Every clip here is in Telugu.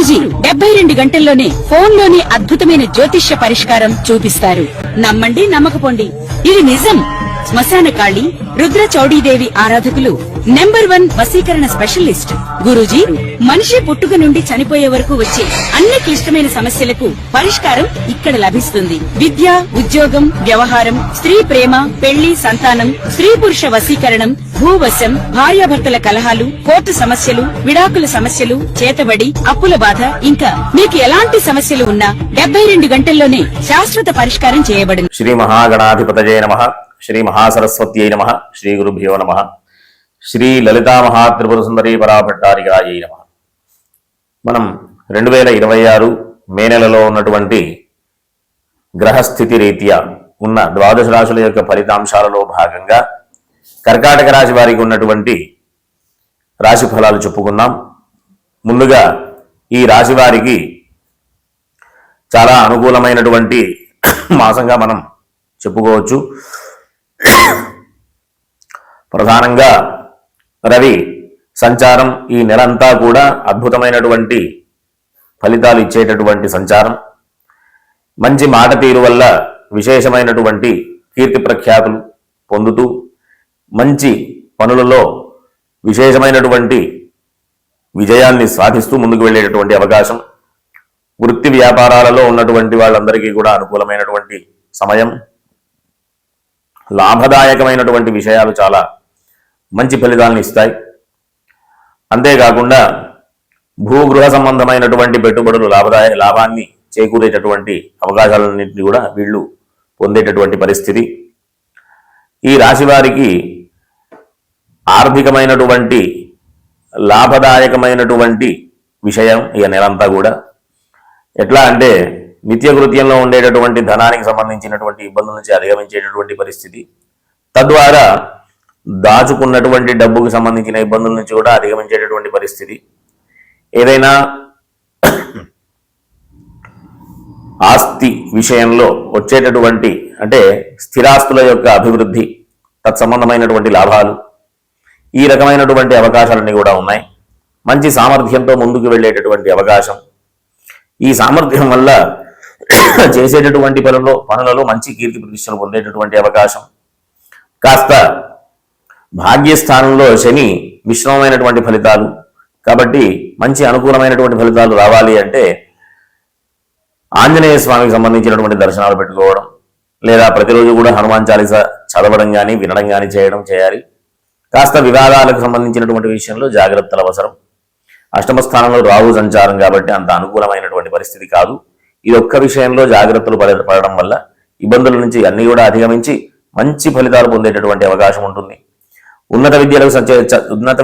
గురూజీ 72 గంటల్లోనే ఫోన్లోని అద్భుతమైన జ్యోతిష్య పరిష్కారం చూపిస్తారు. నమ్మండి నమ్మకపోండి, ఇది నిజం. శ్మశాన కాళి రుద్ర చౌడీదేవి ఆరాధకులు నంబర్ 1 వశీకరణ స్పెషలిస్ట్. గురూజీ మనిషి పుట్టుక నుండి చనిపోయే వరకు వచ్చే అన్ని క్లిష్టమైన సమస్యలకు పరిష్కారం ఇక్కడ లభిస్తుంది. విద్య, ఉద్యోగం, వ్యవహారం, స్త్రీ ప్రేమ, పెళ్లి, సంతానం, స్త్రీ పురుష వశీకరణం, భూవశం, భార్యాభర్తల కలహాలు, కోర్టు సమస్యలు, విడాకుల సమస్యలు, చేతబడి, అప్పుల బాధ, ఇంకా మీకు ఎలాంటి సమస్యలు ఉన్నా 72 గంటల్లోనే శాశ్వత పరిష్కారం చేయబడింది. శ్రీ మహాగణాధిపతయే నమః. శ్రీ మహాసరస్వత్యై నమః. శ్రీ గురుభ్యో నమః. శ్రీ లలితా మహాత్రిపుర సుందరీ పరాభట్టారికాయై నమః. మనం 2026 మే నెలలో ఉన్నటువంటి గ్రహస్థితి రీత్యా ఉన్న ద్వాదశ రాశుల యొక్క ఫలితాంశాలలో భాగంగా కర్కాటక రాశి వారికి ఉన్నటువంటి రాశి ఫలాలు చెప్పుకున్నాం. ముందుగా ఈ రాశి వారికి చాలా అనుకూలమైనటువంటి మాసంగా మనం చెప్పుకోవచ్చు. ప్రధానంగా రవి సంచారం ఈ నెలంతా కూడా అద్భుతమైనటువంటి ఫలితాలు ఇచ్చేటటువంటి సంచారం. మంచి మాట తీరు వల్ల విశేషమైనటువంటి కీర్తి ప్రఖ్యాతులు పొందుతూ మంచి పనులలో విశేషమైనటువంటి విజయాన్ని సాధిస్తూ ముందుకు వెళ్ళేటటువంటి అవకాశం. వృత్తి వ్యాపారాలలో ఉన్నటువంటి వాళ్ళందరికీ కూడా అనుకూలమైనటువంటి సమయం. లాభదాయకమైనటువంటి విషయాలు చాలా మంచి ఫలితాలను ఇస్తాయి. అంతేకాకుండా భూగృహ సంబంధమైనటువంటి పెట్టుబడులు లాభాన్ని చేకూరేటటువంటి అవకాశాలన్నింటినీ కూడా వీళ్ళు పొందేటటువంటి పరిస్థితి. ఈ రాశి వారికి ఆర్థికమైనటువంటి లాభదాయకమైనటువంటి విషయం ఈ నెలంతా కూడా. ఎట్లా అంటే నిత్యకృత్యంలో ఉండేటటువంటి ధనానికి సంబంధించినటువంటి ఇబ్బందుల నుంచి అధిగమించేటటువంటి పరిస్థితి, తద్వారా దాచుకున్నటువంటి డబ్బుకు సంబంధించిన ఇబ్బందుల నుంచి కూడా అధిగమించేటటువంటి పరిస్థితి. ఏదైనా ఆస్తి విషయంలో వచ్చేటటువంటి అంటే స్థిరాస్తుల యొక్క అభివృద్ధి, తత్సంబంధమైనటువంటి లాభాలు, ఈ రకమైనటువంటి అవకాశాలన్నీ కూడా ఉన్నాయి. మంచి సామర్థ్యంతో ముందుకు వెళ్ళేటటువంటి అవకాశం. ఈ సామర్థ్యం వల్ల చేసేటటువంటి పనులలో మంచి కీర్తి ప్రతిష్టలు పొందేటటువంటి అవకాశం. కాస్త భాగ్యస్థానంలో శని మిశ్రమమైనటువంటి ఫలితాలు కాబట్టి మంచి అనుకూలమైనటువంటి ఫలితాలు రావాలి అంటే ఆంజనేయ స్వామికి సంబంధించినటువంటి దర్శనాలు పెట్టుకోవడం, లేదా ప్రతిరోజు కూడా హనుమాన్ చాలీసా చదవడం కానీ వినడం కానీ చేయాలి. కాస్త వివాదాలకు సంబంధించినటువంటి విషయంలో జాగ్రత్తలు అవసరం. అష్టమ స్థానంలో రాహు సంచారం కాబట్టి అంత అనుకూలమైనటువంటి పరిస్థితి కాదు. ఇది ఒక్క విషయంలో జాగ్రత్తలు పడడం వల్ల ఇబ్బందుల నుంచి అన్ని కూడా అధిగమించి మంచి ఫలితాలు పొందేటటువంటి అవకాశం ఉంటుంది. ఉన్నత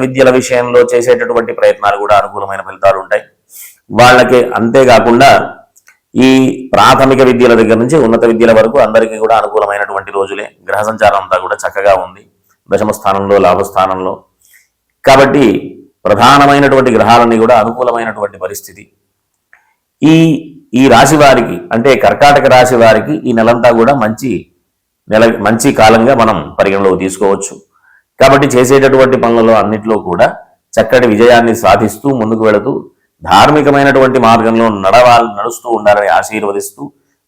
విద్యల విషయంలో చేసేటటువంటి ప్రయత్నాలు కూడా అనుకూలమైన ఫలితాలు ఉంటాయి వాళ్ళకి. అంతేకాకుండా ఈ ప్రాథమిక విద్యల దగ్గర నుంచి ఉన్నత విద్యల వరకు అందరికీ కూడా అనుకూలమైనటువంటి రోజులే. గ్రహ సంచారం అంతా కూడా చక్కగా ఉంది, దశమ స్థానంలో, లాభస్థానంలో. కాబట్టి ప్రధానమైనటువంటి గ్రహాలన్నీ కూడా అనుకూలమైనటువంటి పరిస్థితి. ఈ రాశి వారికి అంటే కర్కాటక రాశి వారికి ఈ నెలంతా కూడా మంచి కాలంగా మనం పరిగణలోకి తీసుకోవచ్చు. కాబట్టి చేసేటటువంటి పనులలో అన్నింటిలో కూడా చక్కటి విజయాన్ని సాధిస్తూ ముందుకు వెళుతూ ధార్మికమైనటువంటి మార్గంలో నడుస్తూ ఉండాలని ఆశీర్వదిస్తూ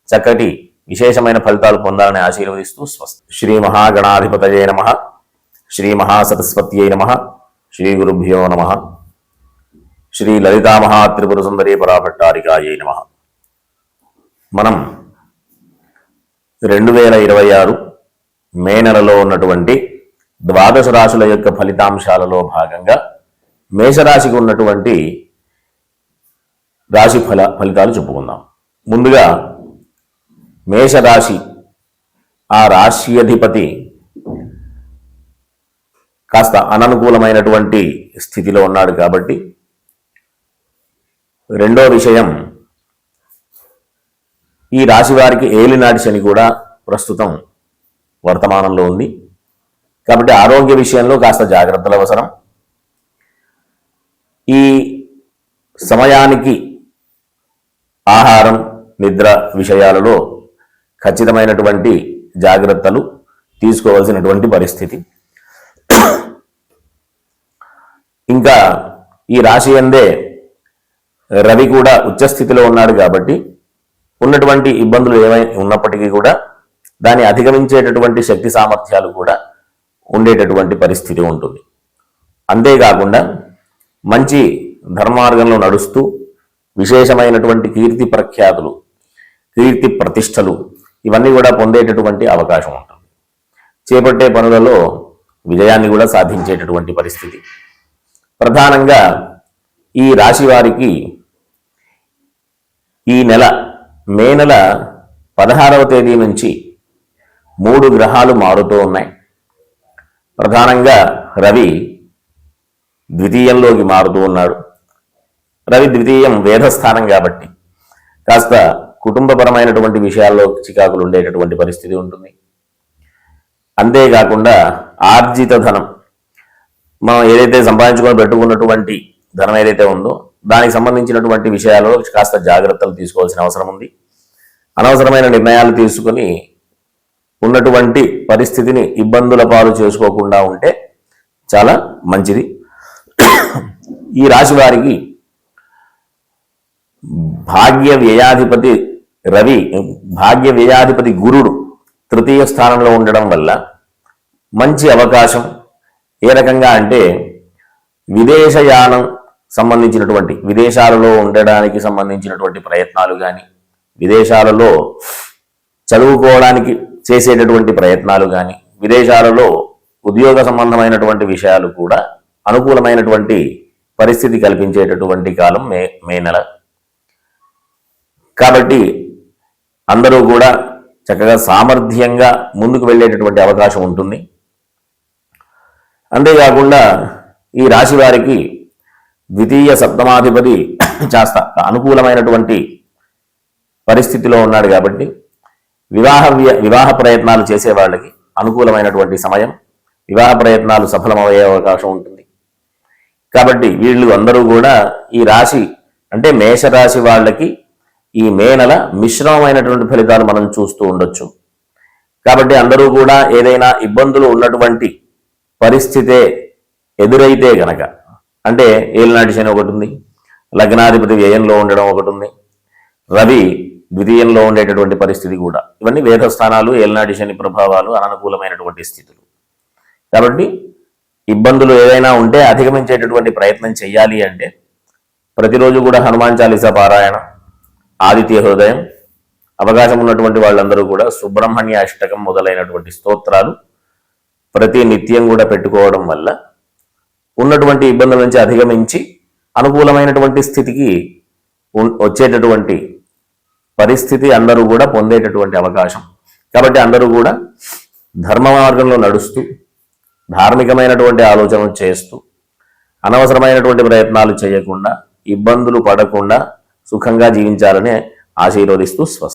చక్కటి విశేషమైన ఫలితాలు పొందాలని ఆశీర్వదిస్తూ స్వస్తి. శ్రీ మహాగణాధిపతయే నమః. శ్రీ మహాసరస్వత్యై నమః. శ్రీ గురుభ్యో నమః. శ్రీ లలితా మహాత్రిపుర సుందరీ పరాభట్టారికాయై నమః. మనం 2026 మే నెలలో ఉన్నటువంటి ద్వాదశ రాశుల యొక్క ఫలితాంశాలలో భాగంగా మేషరాశికి ఉన్నటువంటి రాశి ఫలితాలు చెప్పుకుందాం. ముందుగా మేషరాశి, ఆ రాశి అధిపతి కాస్త అననుకూలమైనటువంటి స్థితిలో ఉన్నాడు కాబట్టి రెండో విషయం, ఈ రాశి వారికి ఏలినాటి శని కూడా ప్రస్తుతం వర్తమానంలో ఉంది కాబట్టి ఆరోగ్య విషయంలో కాస్త జాగ్రత్తలు అవసరం. ఈ సమయానికి ఆహారం, నిద్ర విషయాలలో ఖచ్చితమైనటువంటి జాగ్రత్తలు తీసుకోవాల్సినటువంటి పరిస్థితి. ఇంకా ఈ రాశి అందే రవి కూడా ఉచ్చస్థితిలో ఉన్నాడు కాబట్టి ఉన్నటువంటి ఇబ్బందులు ఏమైనా ఉన్నప్పటికీ కూడా దాన్ని అధిగమించేటటువంటి శక్తి సామర్థ్యాలు కూడా ఉండేటటువంటి పరిస్థితి ఉంటుంది. అంతేకాకుండా మంచి ధర్మార్గంలో నడుస్తూ విశేషమైనటువంటి కీర్తి ప్రఖ్యాతులు, కీర్తి ప్రతిష్టలు ఇవన్నీ కూడా పొందేటటువంటి అవకాశం ఉంటుంది. చేపట్టే పనులలో విజయాన్ని కూడా సాధించేటటువంటి పరిస్థితి. ప్రధానంగా ఈ రాశి వారికి ఈ నెల మే నెల 16వ తేదీ నుంచి 3 గ్రహాలు మారుతూ ఉన్నాయి. ప్రధానంగా రవి ద్వితీయంలోకి మారుతూ ఉన్నాడు. రవి ద్వితీయం వేదస్థానం కాబట్టి కాస్త కుటుంబపరమైనటువంటి విషయాల్లో చికాకులు ఉండేటటువంటి పరిస్థితి ఉంటుంది. అంతేకాకుండా ఆర్జిత ధనం, మనం ఏదైతే సంపాదించుకొని పెట్టుకున్నటువంటి ధనం ఏదైతే ఉందో దానికి సంబంధించినటువంటి విషయాల్లో కాస్త జాగ్రత్తలు తీసుకోవాల్సిన అవసరం ఉంది. అనవసరమైన నిర్ణయాలు తీసుకుని ఉన్నటువంటి పరిస్థితిని ఇబ్బందుల పాలు చేసుకోకుండా ఉంటే చాలా మంచిది. ఈ రాశి వారికి భాగ్య వ్యయాధిపతి రవి, భాగ్య వ్యయాధిపతి గురుడు తృతీయ స్థానంలో ఉండడం వల్ల మంచి అవకాశం. ఏ రకంగా అంటే విదేశయానం సంబంధించినటువంటి, విదేశాలలో ఉండడానికి సంబంధించినటువంటి ప్రయత్నాలు కానీ, విదేశాలలో చదువుకోవడానికి చేసేటటువంటి ప్రయత్నాలు కానీ, విదేశాలలో ఉద్యోగ సంబంధమైనటువంటి విషయాలు కూడా అనుకూలమైనటువంటి పరిస్థితి కల్పించేటటువంటి కాలం మే నెల. కాబట్టి అందరూ కూడా చక్కగా సామర్థ్యంగా ముందుకు వెళ్ళేటటువంటి అవకాశం ఉంటుంది. అంతేకాకుండా ఈ రాశి వారికి ద్వితీయ సప్తమాధిపతి కాస్త అనుకూలమైనటువంటి పరిస్థితిలో ఉన్నాడు కాబట్టి వివాహ ప్రయత్నాలు చేసే వాళ్ళకి అనుకూలమైనటువంటి సమయం, వివాహ ప్రయత్నాలు సఫలమయ్యే అవకాశం ఉంటుంది. కాబట్టి వీళ్ళు అందరూ కూడా ఈ రాశి అంటే మేషరాశి వాళ్ళకి ఈ మే నెల మిశ్రమమైనటువంటి ఫలితాలు మనం చూస్తూ ఉండొచ్చు. కాబట్టి అందరూ కూడా ఏదైనా ఇబ్బందులు ఉన్నటువంటి పరిస్థితే ఎదురైతే గనక, అంటే ఏలినాటి శని ఒకటి ఉంది, లగ్నాధిపతి వ్యయంలో ఉండడం ఒకటి ఉంది, రవి ద్వితీయంలో ఉండేటటువంటి పరిస్థితి కూడా, ఇవన్నీ వేదస్థానాలు, ఏలినాటి శని ప్రభావాలు, అననుకూలమైనటువంటి స్థితులు. కాబట్టి ఇబ్బందులు ఏదైనా ఉంటే అధిగమించేటటువంటి ప్రయత్నం చేయాలి అంటే ప్రతిరోజు కూడా హనుమాన్ చాలీసా పారాయణ, ఆదిత్య హృదయం, అవకాశం ఉన్నటువంటి వాళ్ళందరూ కూడా సుబ్రహ్మణ్య అష్టకం మొదలైనటువంటి స్తోత్రాలు ప్రతి నిత్యం కూడా పెట్టుకోవడం వల్ల ఉన్నటువంటి ఇబ్బందుల నుంచి అధిగమించి అనుకూలమైనటువంటి స్థితికి వచ్చేటటువంటి పరిస్థితి అందరూ కూడా పొందేటటువంటి అవకాశం. కాబట్టి అందరూ కూడా ధర్మ మార్గంలో నడుస్తూ ధార్మికమైనటువంటి ఆలోచనలు చేస్తూ అనవసరమైనటువంటి ప్రయత్నాలు చేయకుండా ఇబ్బందులు పడకుండా సుఖంగా జీవించాలని ఆశీర్వదిస్తూ స్వస్తి.